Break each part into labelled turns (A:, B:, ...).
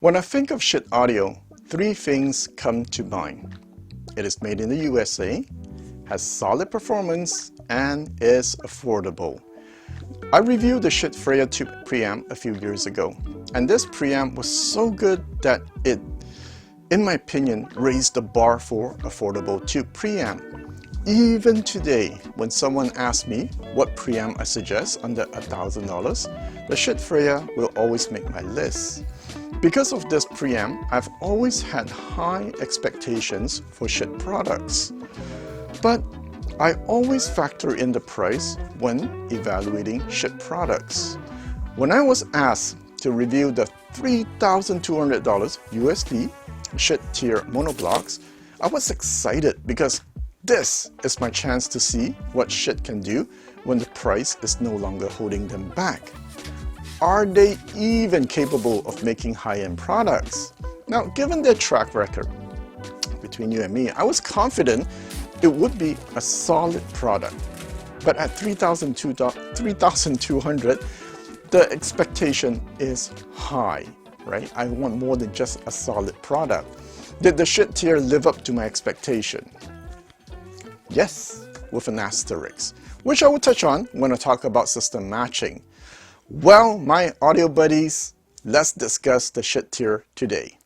A: When I think of Schiit audio, three things come to mind. It is made in the USA, has solid performance, and is affordable. I reviewed the Schiit Freya Tube preamp a few years ago, and this preamp was so good that it, in my opinion, raised the bar for affordable tube preamp. Even today, when someone asks me what preamp I suggest under $1,000, the Schiit Freya will always make my list. Because of this preamp, I've always had high expectations for Schiit products. But I always factor in the price when evaluating Schiit products. When I was asked to review the $3,200 USD Schitt Tyr Monoblocks, I was excited because this is my chance to see what Schiit can do when the price is no longer holding them back. Are they even capable of making high-end products? Now, given their track record, between you and me, I was confident it would be a solid product. But at $3,200, the expectation is high, right? I want more than just a solid product. Did the Schiit Tyr live up to my expectation? Yes, with an asterisk, which I will touch on when I talk about system matching. Well, my audio buddies, let's discuss the Schiit Tyr today.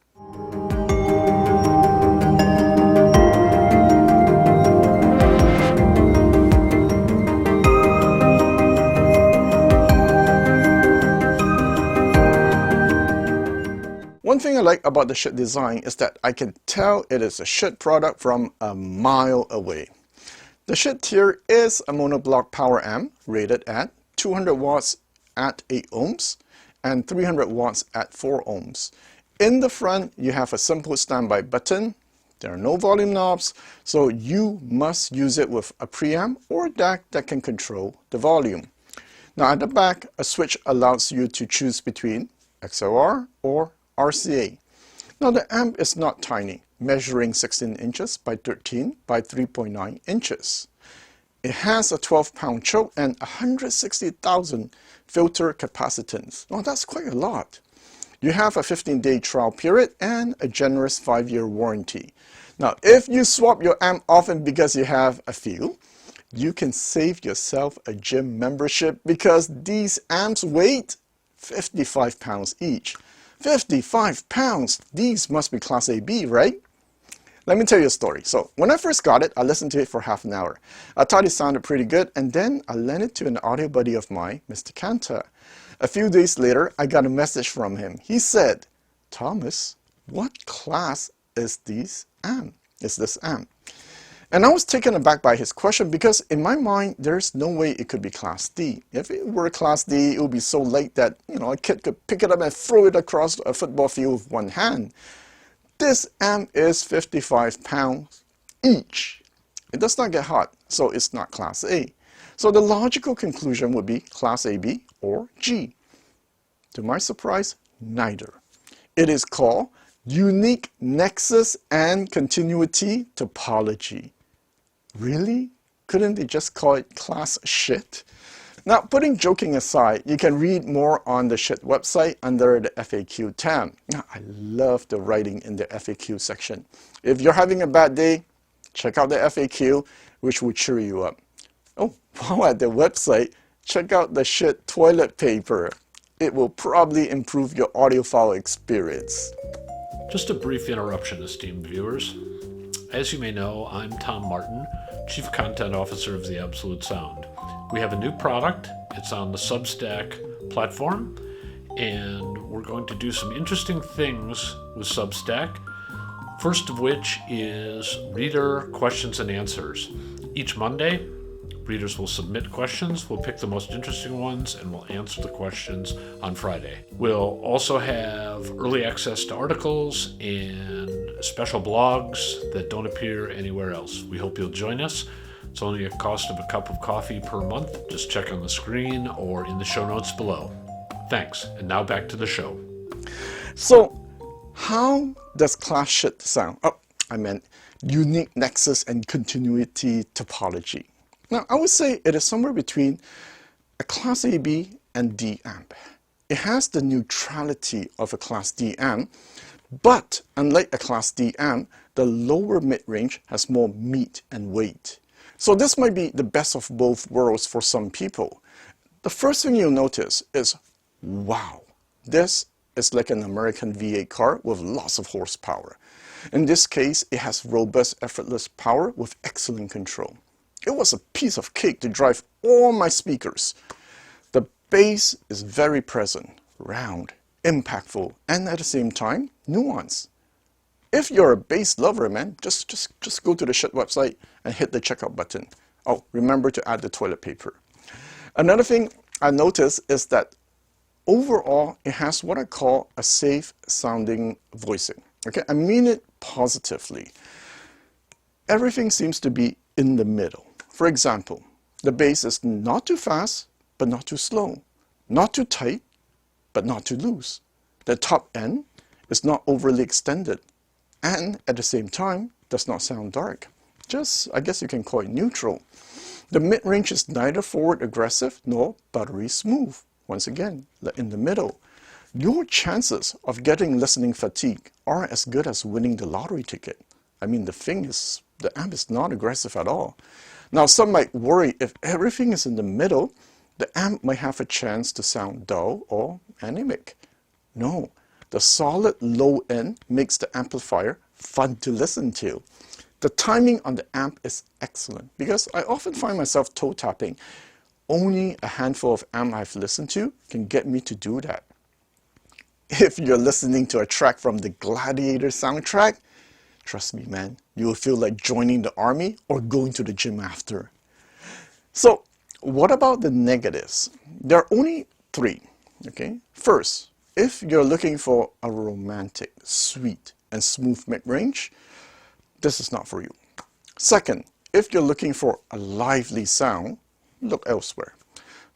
A: One thing I like about the Schiit design is that I can tell it is a Schiit product from a mile away. The Schiit Tyr is a monoblock power amp rated at 200 watts at 8 ohms and 300 watts at 4 ohms. In the front, you have a simple standby button. There are no volume knobs, so you must use it with a preamp or DAC that can control the volume. Now at the back, a switch allows you to choose between XLR or RCA. Now the amp is not tiny, measuring 16 inches by 13 by 3.9 inches. It has a 12-pound choke and 160,000 filter capacitance. Well, that's quite a lot. You have a 15-day trial period and a generous 5-year warranty. Now, if you swap your amp often because you have a few, you can save yourself a gym membership because these amps weigh 55 pounds each. 55 pounds! These must be Class AB, right? Let me tell you a story. So when I first got it, I listened to it for half an hour. I thought it sounded pretty good, and then I lent it to an audio buddy of mine, Mr. Kanta. A few days later, I got a message from him. He said, "Thomas, what class is this amp? And I was taken aback by his question because in my mind, there's no way it could be Class D. If it were Class D, it would be so light that a kid could pick it up and throw it across a football field with one hand. This amp is 55 pounds each. It does not get hot, so it's not Class A. So the logical conclusion would be Class AB or G. To my surprise, neither. It is called Unique Nexus and Continuity Topology. Really? Couldn't they just call it Class Schiit? Now, putting joking aside, you can read more on the Schiit website under the FAQ tab. Now, I love the writing in the FAQ section. If you're having a bad day, check out the FAQ, which will cheer you up. Oh, while at the website, check out the Schiit toilet paper. It will probably improve your audiophile experience.
B: Just a brief interruption, esteemed viewers. As you may know, I'm Tom Martin, Chief Content Officer of The Absolute Sound. We have a new product. It's on the Substack platform, and we're going to do some interesting things with Substack. First of which is reader questions and answers. Each Monday, readers will submit questions. We'll pick the most interesting ones, and we'll answer the questions on Friday. We'll also have early access to articles and special blogs that don't appear anywhere else. We hope you'll join us. It's only a cost of a cup of coffee per month. Just check on the screen or in the show notes below. Thanks, and now back to the show.
A: So, how does Class Schiit sound? Oh, I meant Unique Nexus and Continuity Topology. Now, I would say it is somewhere between a Class AB and D amp. it has the neutrality of a Class D amp, but unlike a Class D amp, the lower mid-range has more meat and weight. So this might be the best of both worlds for some people. The first thing you'll notice is, wow, this is like an American V8 car with lots of horsepower. In this case, it has robust, effortless power with excellent control. It was a piece of cake to drive all my speakers. The bass is very present, round, impactful, and at the same time, nuanced. If you're a bass lover, man, just go to the Schiit website and hit the checkout button. Oh, remember to add the toilet paper. Another thing I noticed is that overall, it has what I call a safe sounding voicing. Okay, I mean it positively. Everything seems to be in the middle. For example, the bass is not too fast, but not too slow. Not too tight, but not too loose. The top end is not overly extended, and at the same time, does not sound dark. Just, I guess you can call it neutral. The mid-range is neither forward aggressive nor buttery smooth. Once again, in the middle. Your chances of getting listening fatigue are as good as winning the lottery ticket. I mean, the amp is not aggressive at all. Now, some might worry if everything is in the middle, the amp might have a chance to sound dull or anemic. No, the solid low end makes the amplifier fun to listen to. The timing on the amp is excellent because I often find myself toe tapping. Only a handful of amps I've listened to can get me to do that. If you're listening to a track from the Gladiator soundtrack, trust me, man, you will feel like joining the army or going to the gym after. So, what about the negatives? There are only 3, okay? First, if you're looking for a romantic, sweet, and smooth mid-range, this is not for you. Second, if you're looking for a lively sound, look elsewhere.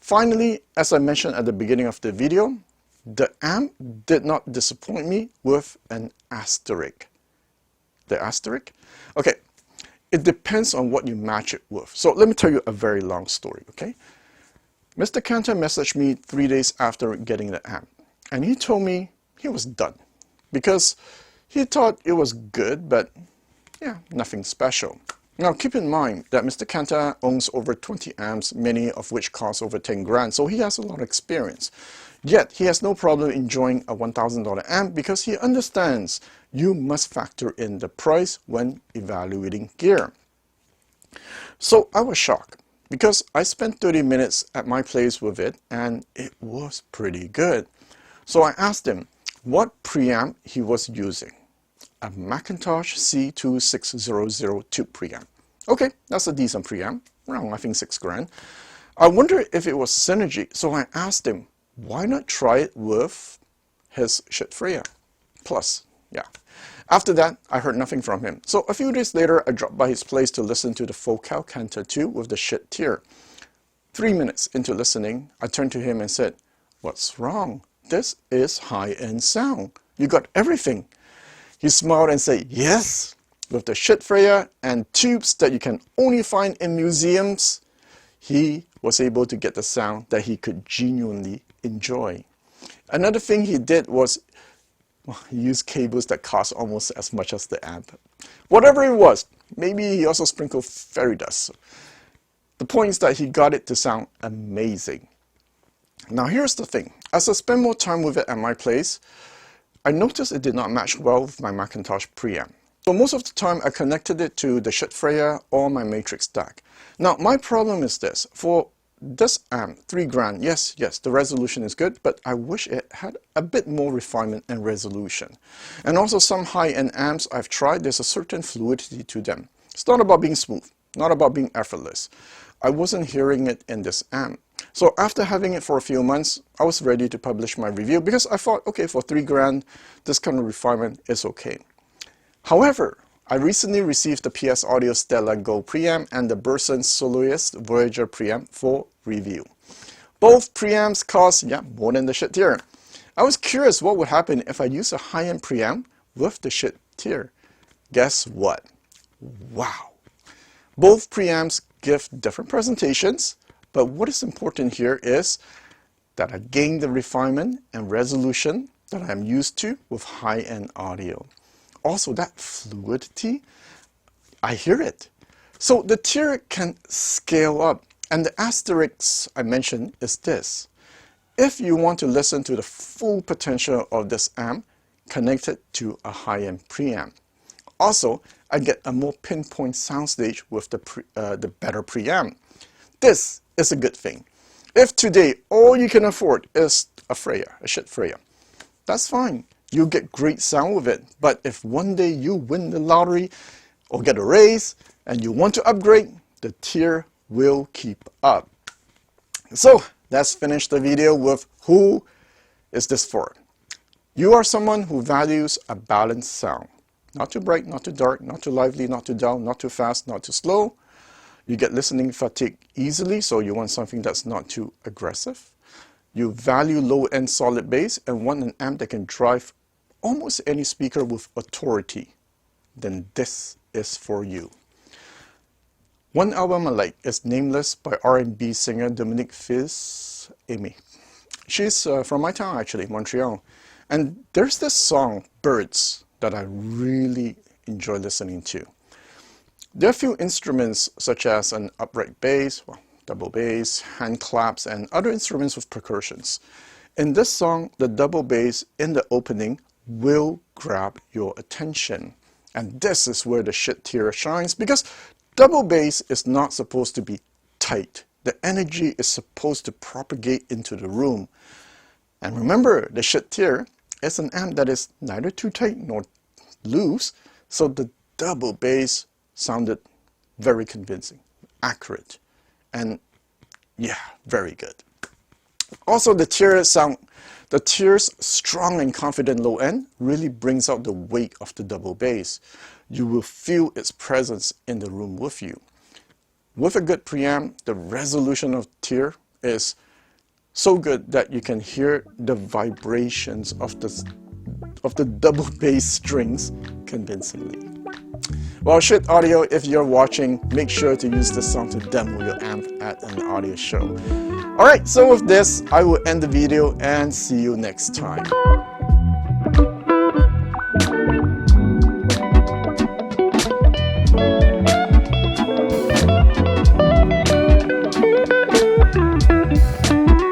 A: Finally, as I mentioned at the beginning of the video, the amp did not disappoint me with an asterisk. The asterisk? Okay, it depends on what you match it with. So let me tell you a very long story, okay? Mr. Cantor messaged me 3 days after getting the amp, and he told me he was done because he thought it was good, but yeah, nothing special. Now keep in mind that Mr. Cantor owns over 20 amps, many of which cost over 10 grand, so he has a lot of experience. Yet he has no problem enjoying a $1,000 amp because he understands you must factor in the price when evaluating gear. So I was shocked because I spent 30 minutes at my place with it and it was pretty good. So I asked him what preamp he was using. A Macintosh C2600 tube preamp. Okay, that's a decent preamp, around I think 6 grand. I wonder if it was synergy, so I asked him, why not try it with his Schiit Plus? Yeah. After that, I heard nothing from him. So a few days later, I dropped by his place to listen to the Focal Cantor 2 with the Schiit Tyr. 3 minutes into listening, I turned to him and said, what's wrong? This is high-end sound. You got everything. He smiled and said, yes, with the Schiit and tubes that you can only find in museums, he was able to get the sound that he could genuinely enjoy. Another thing he did was he used cables that cost almost as much as the amp. Whatever it was, maybe he also sprinkled fairy dust. The point is that he got it to sound amazing. Now here's the thing, as I spent more time with it at my place, I noticed it did not match well with my Macintosh preamp. So most of the time I connected it to the Schiit or my Matrix DAC. Now my problem is this, for this amp, 3 grand, yes, the resolution is good, but I wish it had a bit more refinement and resolution. And also some high-end amps I've tried, there's a certain fluidity to them. It's not about being smooth, not about being effortless. I wasn't hearing it in this amp. So after having it for a few months, I was ready to publish my review because I thought, okay, for 3 grand, this kind of refinement is okay. However, I recently received the PS Audio Stella Go preamp and the Burson Soloist Voyager preamp for review. Both preamps cost, more than the Schiit Tyr. I was curious what would happen if I use a high-end preamp with the Schiit Tyr. Guess what? Wow! Both preamps give different presentations, but what is important here is that I gain the refinement and resolution that I'm used to with high-end audio. Also, that fluidity, I hear it. So the Tyr can scale up, and the asterisk I mentioned is this. If you want to listen to the full potential of this amp, connect it to a high-end preamp. Also, I get a more pinpoint soundstage with the better preamp. This is a good thing. If today all you can afford is a Schiit Freya, that's fine. You get great sound with it. But if one day you win the lottery or get a raise and you want to upgrade, the Tyr will keep up. So let's finish the video with who is this for. You are someone who values a balanced sound. Not too bright, not too dark, not too lively, not too dull, not too fast, not too slow. You get listening fatigue easily, so you want something that's not too aggressive. You value low-end solid bass and want an amp that can drive almost any speaker with authority. Then this is for you. One album I like is Nameless by R&B singer Dominique Fils-Aimé. She's from my town actually, Montreal. And there's this song, Birds, that I really enjoy listening to. There are a few instruments such as an upright bass, double bass, hand claps, and other instruments with percussions. In this song, the double bass in the opening will grab your attention. And this is where the Schiit Tyr shines, because double bass is not supposed to be tight. The energy is supposed to propagate into the room. And remember, the Schiit Tyr is an amp that is neither too tight nor loose, so the double bass sounded very convincing, accurate, and yeah, very good. Also, the Tyr's strong and confident low end really brings out the weight of the double bass. You will feel its presence in the room with you. With a good preamp, the resolution of Tyr is so good that you can hear the vibrations of the double bass strings convincingly. Well, Schiit Audio, if you're watching, make sure to use this song to demo your amp at an audio show. Alright, so with this, I will end the video and see you next time.